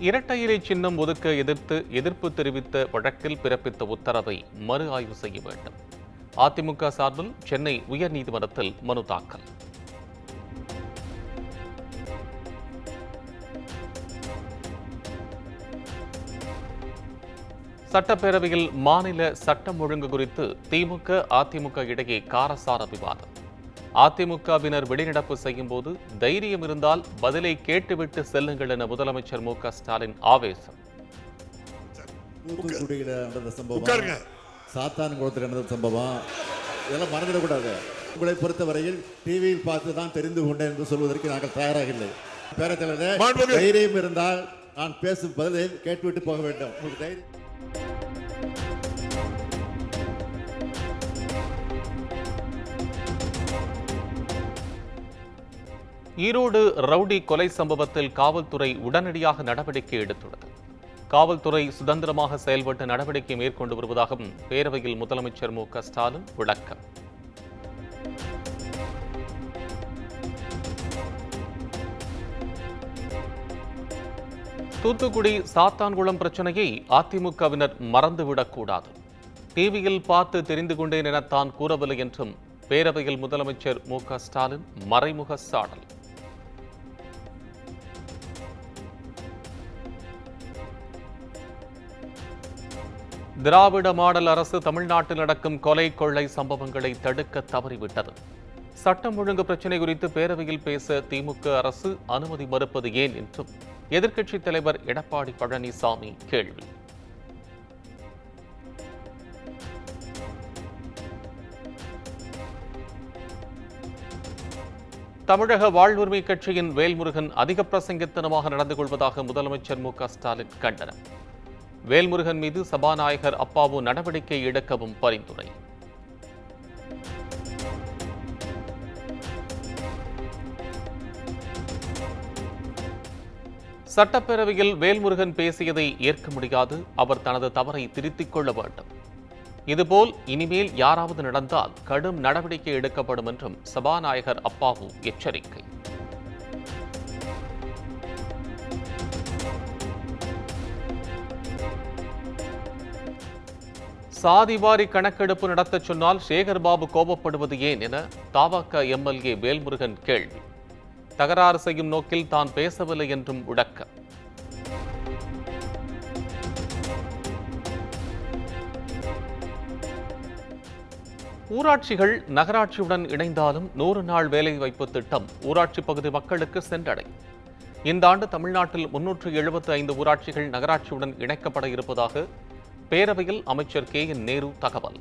இரட்டை இலை சின்னம் ஒதுக்க எதிர்ப்பு தெரிவித்த வழக்கில் பிறப்பித்த உத்தரவை மறு ஆய்வு செய்ய வேண்டும். அதிமுக சார்பில் சென்னை உயர்நீதிமன்றத்தில் மனு தாக்கல். சட்டப்பேரவையில் மாநில சட்டம் ஒழுங்கு குறித்து திமுக அதிமுக இடையே காரசார விவாதம். அதிமுகவினர் வெளிநடப்பு செய்யும் போது தைரியம் இருந்தால் பதிலை கேட்டுவிட்டு செல்லுங்கள் என முதலமைச்சர் மு.க.ஸ்டாலின் ஆவேசம். தூத்துக்குடியில் நடந்த சம்பவம், சாத்தான்குளத்தில் நடந்த சம்பவம், இதெல்லாம் மறந்துடக்கூடாது. உங்களை பொறுத்தவரையில் டிவியில் பார்த்து தான் தெரிந்து கொண்டேன் என்று சொல்வதற்கு நாங்கள் தயாராக இல்லை. பேரத்தலைவரே, தைரியம் இருந்தால் நான் பேசும் பதிலை கேட்டுவிட்டு போக வேண்டும். உங்களுக்கு தைரியம். ஈரோடு ரவுடி கொலை சம்பவத்தில் காவல்துறை உடனடியாக நடவடிக்கை எடுத்துள்ளது. காவல்துறை சுதந்திரமாக செயல்பட்டு நடவடிக்கை மேற்கொண்டு வருவதாகவும் பேரவையில் முதலமைச்சர் மு.க.ஸ்டாலின் விளக்கம். தூத்துக்குடி சாத்தான்குளம் பிரச்சனையை அதிமுகவினர் மறந்துவிடக்கூடாது. டிவியில் பார்த்து தெரிந்து கொண்டேன் என தான் கூறவில்லை என்றும் பேரவையில் முதலமைச்சர் மு.க.ஸ்டாலின் மறைமுக சாடல். திராவிட மாடல் அரசு தமிழ்நாட்டில் நடக்கும் கொலை கொள்ளை சம்பவங்களை தடுக்க தவறிவிட்டது. சட்டம் ஒழுங்கு பிரச்சினை குறித்து பேரவையில் பேச திமுக அரசு அனுமதி மறுப்பது ஏன் என்றும் எதிர்க்கட்சித் தலைவர் எடப்பாடி பழனிசாமி கேள்வி. தமிழக வாழ்வுரிமை கட்சியின் வேல்முருகன் அதிக பிரசங்கத்தனமாக நடந்து கொள்வதாக முதலமைச்சர் மு.க.ஸ்டாலின் கண்டனம். வேல்முருகன் மீது சபாநாயகர் அப்பாவு நடவடிக்கை எடுக்கவும் பரிந்துரை. சட்டப்பேரவையில் வேல்முருகன் பேசியதை ஏற்க முடியாது. அவர் தனது தவறை திருத்திக் கொள்ள வேண்டும். இதுபோல் இனிமேல் யாராவது நடந்தால் கடும் நடவடிக்கை எடுக்கப்படும் என்றும் சபாநாயகர் அப்பாவு எச்சரிக்கை. சாதிவாரி கணக்கெடுப்பு நடத்த சொன்னால் சேகர்பாபு கோபப்படுவது ஏன் என தமாக எம்எல்ஏ வேல்முருகன் கேள்வி. தகராறு செய்யும் நோக்கில் தான் பேசவில்லை என்றும் விளக்கம். ஊராட்சிகள் நகராட்சியுடன் இணைந்தாலும் 100 நாள் வேலைவாய்ப்பு திட்டம் ஊராட்சி பகுதி மக்களுக்கு சென்றடையும். இந்த ஆண்டு தமிழ்நாட்டில் 375 ஊராட்சிகள் நகராட்சியுடன் இணைக்கப்பட இருப்பதாக பேரவையில் அமைச்சர் கே.என். நேரு தகவல்.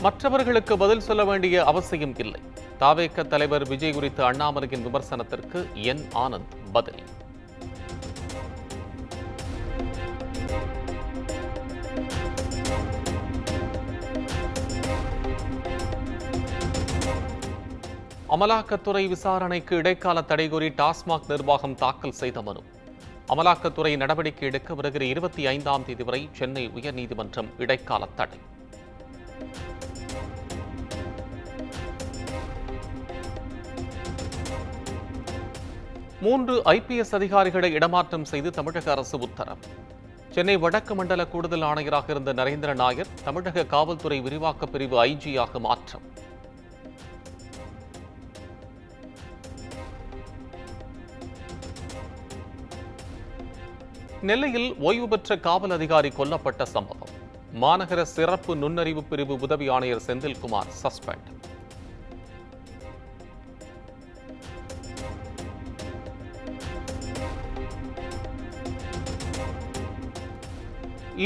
மற்றவர்களுக்கு பதில் சொல்ல வேண்டிய அவசியம் இல்லை. தவேக தலைவர் விஜய் குறித்த அண்ணாமலையின் விமர்சனத்திற்கு என். ஆனந்த் பதில். அமலாக்கத்துறை விசாரணைக்கு இடைக்கால தடை கோரி டாஸ்மாக் நிர்வாகம் தாக்கல் செய்த மனு. அமலாக்கத்துறை நடவடிக்கை எடுக்க வருகிற 25ஆம் தேதி வரை சென்னை உயர்நீதிமன்றம் இடைக்கால தடை. மூன்று IPS அதிகாரிகளை இடமாற்றம் செய்து தமிழக அரசு உத்தரவு. சென்னை வடக்கு மண்டல கூடுதல் ஆணையராக இருந்த நரேந்திர நாயர் தமிழக காவல்துறை விரிவாக்க பிரிவு IG-யாக மாற்றம். நெல்லையில் ஓய்வு பெற்ற காவல் அதிகாரி கொல்லப்பட்ட சம்பவம். மாநகர சிறப்பு நுண்ணறிவு பிரிவு உதவி ஆணையர் செந்தில்குமார் சஸ்பெண்ட்.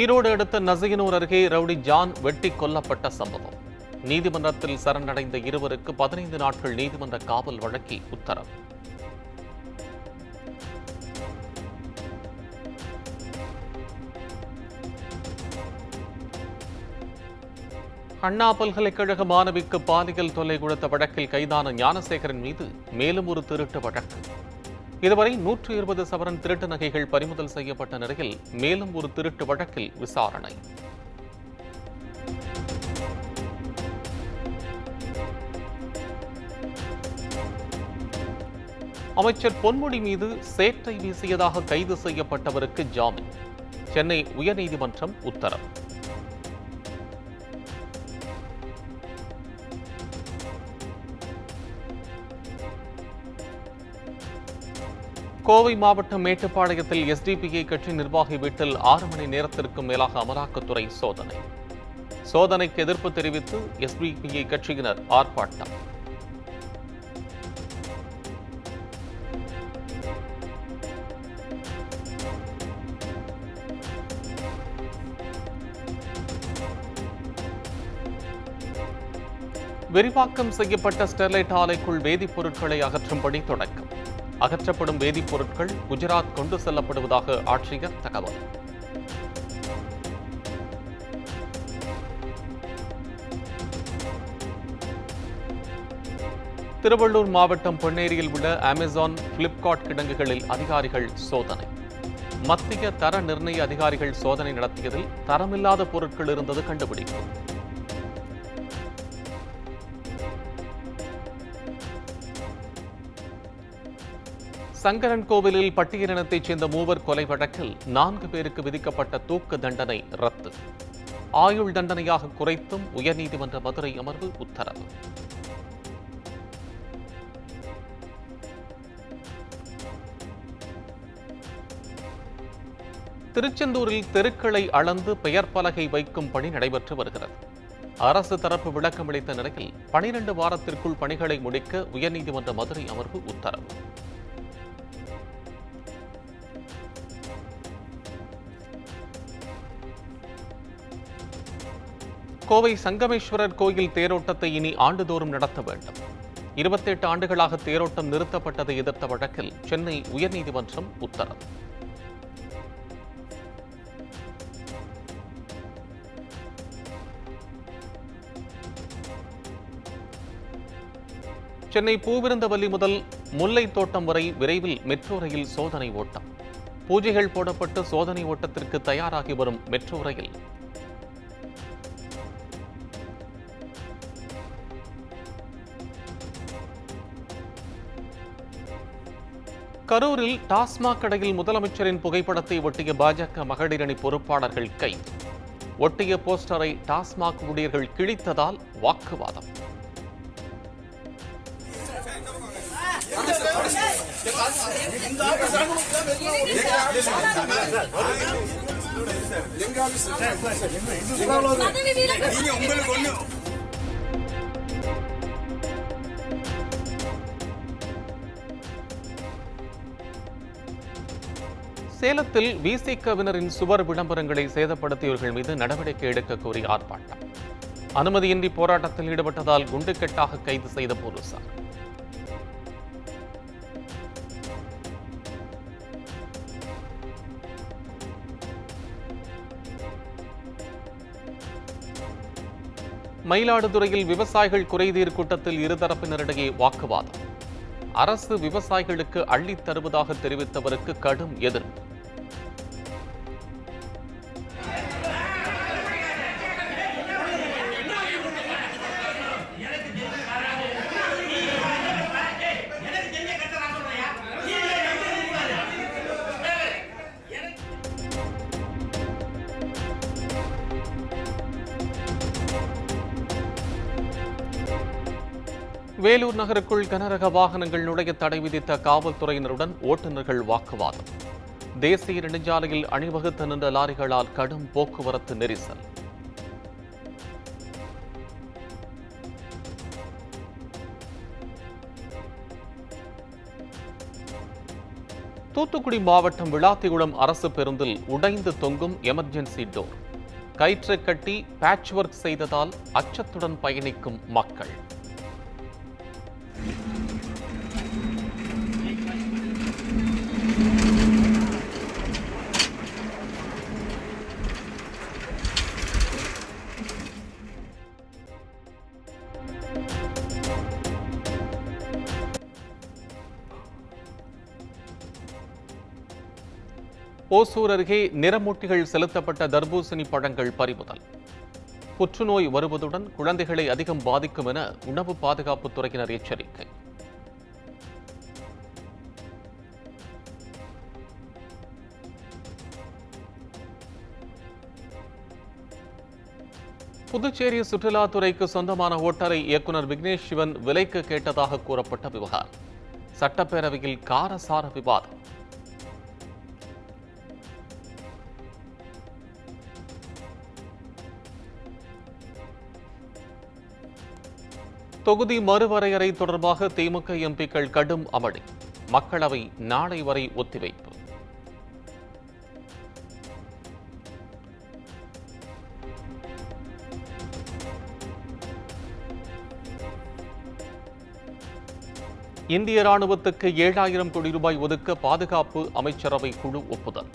ஈரோடு அடுத்த நசியனூர் அருகே ரவுடி ஜான் வெட்டி கொல்லப்பட்ட சம்பவம். நீதிமன்றத்தில் சரணடைந்த இருவருக்கு 15 நாட்கள் நீதிமன்ற காவல் வழங்கி உத்தரவு. அண்ணா பல்கலைக்கழக மாணவிக்கு பாலியல் தொல்லை கொடுத்த வழக்கில் கைதான ஞானசேகரன் மீது மேலும் ஒரு திருட்டு வழக்கு. இதுவரை 120 சவரன் திருட்டு நகைகள் பறிமுதல் செய்யப்பட்ட நிலையில் மேலும் ஒரு திருட்டு வழக்கில் விசாரணை. அமைச்சர் பொன்முடி மீது சேற்றை வீசியதாக கைது செய்யப்பட்டவருக்கு ஜாமீன். சென்னை உயர்நீதிமன்றம் உத்தரவு. கோவை மாவட்டம் மேட்டுப்பாளையத்தில் எஸ்டிபிஐ கட்சி நிர்வாகி வீட்டில் 6 மணி நேரத்திற்கும் மேலாக அமலாக்கத்துறை சோதனை. சோதனைக்கு எதிர்ப்பு தெரிவித்து எஸ்டிபிஐ கட்சியினர் ஆர்ப்பாட்டம். விரிவாக்கம் செய்யப்பட்ட ஸ்டெர்லைட் ஆலைக்குள் வேதிப்பொருட்களை அகற்றும் பணி தொடக்கம். அகற்றப்படும் வேதிப்பொருட்கள் குஜராத் கொண்டு செல்லப்படுவதாக ஆட்சியர் தகவல். திருவள்ளூர் மாவட்டம் பொன்னேரியில் உள்ள அமேசான், பிளிப்கார்ட் கிடங்குகளில் அதிகாரிகள் சோதனை. மத்திய தர நிர்ணய அதிகாரிகள் சோதனை நடத்தியதில் தரமில்லாத பொருட்கள் இருந்தது கண்டுபிடிப்பு. சங்கரன் கோவிலில் பட்டியலினத்தைச் சேர்ந்த 3 கொலை வழக்கில் 4 பேருக்கு விதிக்கப்பட்ட தூக்கு தண்டனை ரத்து. ஆயுள் தண்டனையாக குறைத்தும் உயர்நீதிமன்ற மதுரை அமர்வு உத்தரவு. திருச்செந்தூரில் தெருக்களை அளந்து பெயர் பலகை வைக்கும் பணி நடைபெற்று வருகிறது. அரசு தரப்பு விளக்கமளித்த நிலையில் 12 வாரத்திற்குள் பணிகளை முடிக்க உயர்நீதிமன்ற மதுரை அமர்வு உத்தரவு. கோவை சங்கமேஸ்வரர் கோயில் தேரோட்டத்தை இனி ஆண்டுதோறும் நடத்த வேண்டும். 28 ஆண்டுகளாக தேரோட்டம் நிறுத்தப்பட்டதை எதிர்த்த வழக்கில் சென்னை உயர்நீதிமன்றம் உத்தரவு. சென்னை பூவிருந்தவல்லி முதல் முல்லை தோட்டம் வரை விரைவில் மெட்ரோ ரயில் சோதனை ஓட்டம். பூஜைகள் போடப்பட்டு சோதனை ஓட்டத்திற்கு தயாராகி வரும் மெட்ரோ ரயில். கரூரில் டாஸ்மாக் கடையில் முதலமைச்சரின் புகைப்படத்தை ஒட்டிய பாஜக மகளிர் அணி பொறுப்பாளர்கள் கைது. ஒட்டிய போஸ்டரை டாஸ்மாக் ஊழியர்கள் கிழித்ததால் வாக்குவாதம். சேலத்தில் விசிகவினரின் சுவர் விளம்பரங்களை சேதப்படுத்தியவர்கள் மீது நடவடிக்கை எடுக்க கோரி ஆர்ப்பாட்டம். அனுமதியின்றி போராட்டத்தில் ஈடுபட்டதால் குண்டுக்கட்டாக கைது செய்த போலீசார். மயிலாடுதுறையில் விவசாயிகள் குறைதீர் கூட்டத்தில் இருதரப்பினரிடையே வாக்குவாதம். அரசு விவசாயிகளுக்கு அள்ளித் தருவதாக தெரிவித்தவருக்கு கடும் எதிர்ப்பு. வேலூர் நகருக்குள் கனரக வாகனங்கள் நுழைய தடை விதித்த காவல்துறையினருடன் ஓட்டுநர்கள் வாக்குவாதம். தேசிய நெடுஞ்சாலையில் அணிவகுத்து நின்ற லாரிகளால் கடும் போக்குவரத்து நெரிசல். தூத்துக்குடி மாவட்டம் விளாத்திகுளம் அரசு பேருந்தில் உடைந்து தொங்கும் எமர்ஜென்சி டோர். கயிற்று கட்டி பேட்ச் ஒர்க் செய்ததால் அச்சத்துடன் பயணிக்கும் மக்கள். ஓசூர் அருகே நிறமூட்டிகள் செலுத்தப்பட்ட தர்பூசணி பழங்கள் பறிமுதல். புற்றுநோய் வருவதுடன் குழந்தைகளை அதிகம் பாதிக்கும் என உணவு பாதுகாப்புத் துறையினர் எச்சரிக்கை. புதுச்சேரி சுற்றுலாத்துறைக்கு சொந்தமான ஓட்டலை இயக்குநர் விக்னேஷ் சிவன் விலைக்கு கேட்டதாக கூறப்பட்ட விவகாரம். சட்டப்பேரவையில் காரசார விவாதம். தொகுதி மறுவரையறை தொடர்பாக திமுக எம்பிக்கள் கடும் அமளி. மக்களவை நாளை வரை ஒத்திவைப்பு. இந்திய ராணுவத்துக்கு 7,000 கோடி ரூபாய் ஒதுக்க பாதுகாப்பு அமைச்சரவை குழு ஒப்புதல்.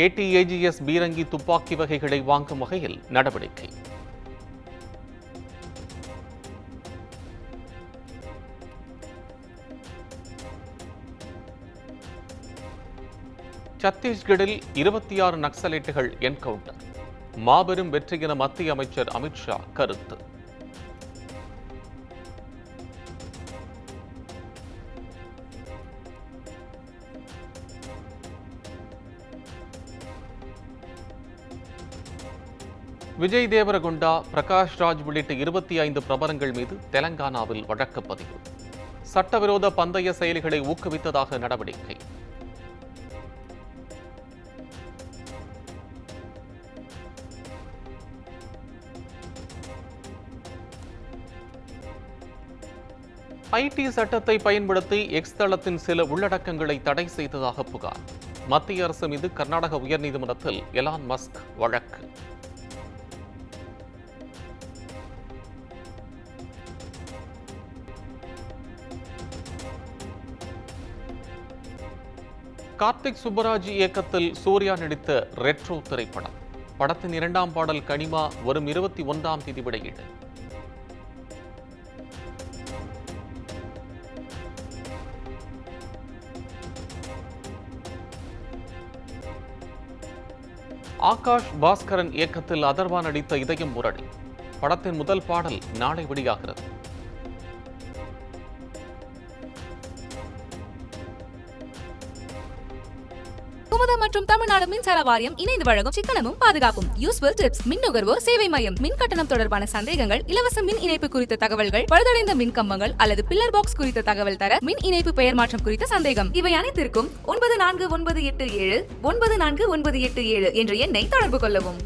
ATAGS பீரங்கி துப்பாக்கி வகைகளை வாங்கும் வகையில் நடவடிக்கை. சத்தீஸ்கரில் 26 நக்சலைட்டுகள் என்கவுண்டர். மாபெரும் வெற்றி என மத்திய அமைச்சர் அமித்ஷா கருத்து. விஜய் தேவரகொண்டா, பிரகாஷ் ராஜ் உள்ளிட்ட 25 பிரபலங்கள் மீது தெலங்கானாவில் வழக்கு பதிவு. சட்டவிரோத பந்தய செயல்களை ஊக்குவித்ததாக நடவடிக்கை. ஐடி சட்டத்தை பயன்படுத்தி எக்ஸ் தளத்தின் சில உள்ளடக்கங்களை தடை செய்ததாக புகார். மத்திய அரசு மீது கர்நாடக உயர்நீதிமன்றத்தில் எலான் மஸ்க் வழக்கு. கார்த்திக் சுப்பராஜ் இயக்கத்தில் சூர்யா நடித்த ரெட்ரோ திரைப்படம். படத்தின் 2ஆம் பாடல் கனிமா வரும் 21ஆம் தேதி வெளியீடு. ஆகாஷ் பாஸ்கரன் இயக்கத்தில் அதர்வா நடித்த இதயம் முரளி. படத்தின் முதல் பாடல் நாளை வெளியாகிறது. குமுதம் மற்றும் தமிழ்நாடு மின்சார வாரியம் இணைந்து வழங்கும் சிக்கனமும் பாதுகாப்பும் யூஸ்ஃபுல் டிப்ஸ். மின் நுகர்வோர் சேவை மையம். மின் கட்டணம் தொடர்பான சந்தேகங்கள், இலவச மின் இணைப்பு குறித்த தகவல்கள், பழுதடைந்த மின் கம்பங்கள் அல்லது பில்லர் பாக்ஸ் குறித்த தகவல் தர, மின் இணைப்பு பெயர் மாற்றம் குறித்த சந்தேகம், இவை அனைத்திற்கும் 9497 9497 என்ற எண்ணை தொடர்பு கொள்ளவும்.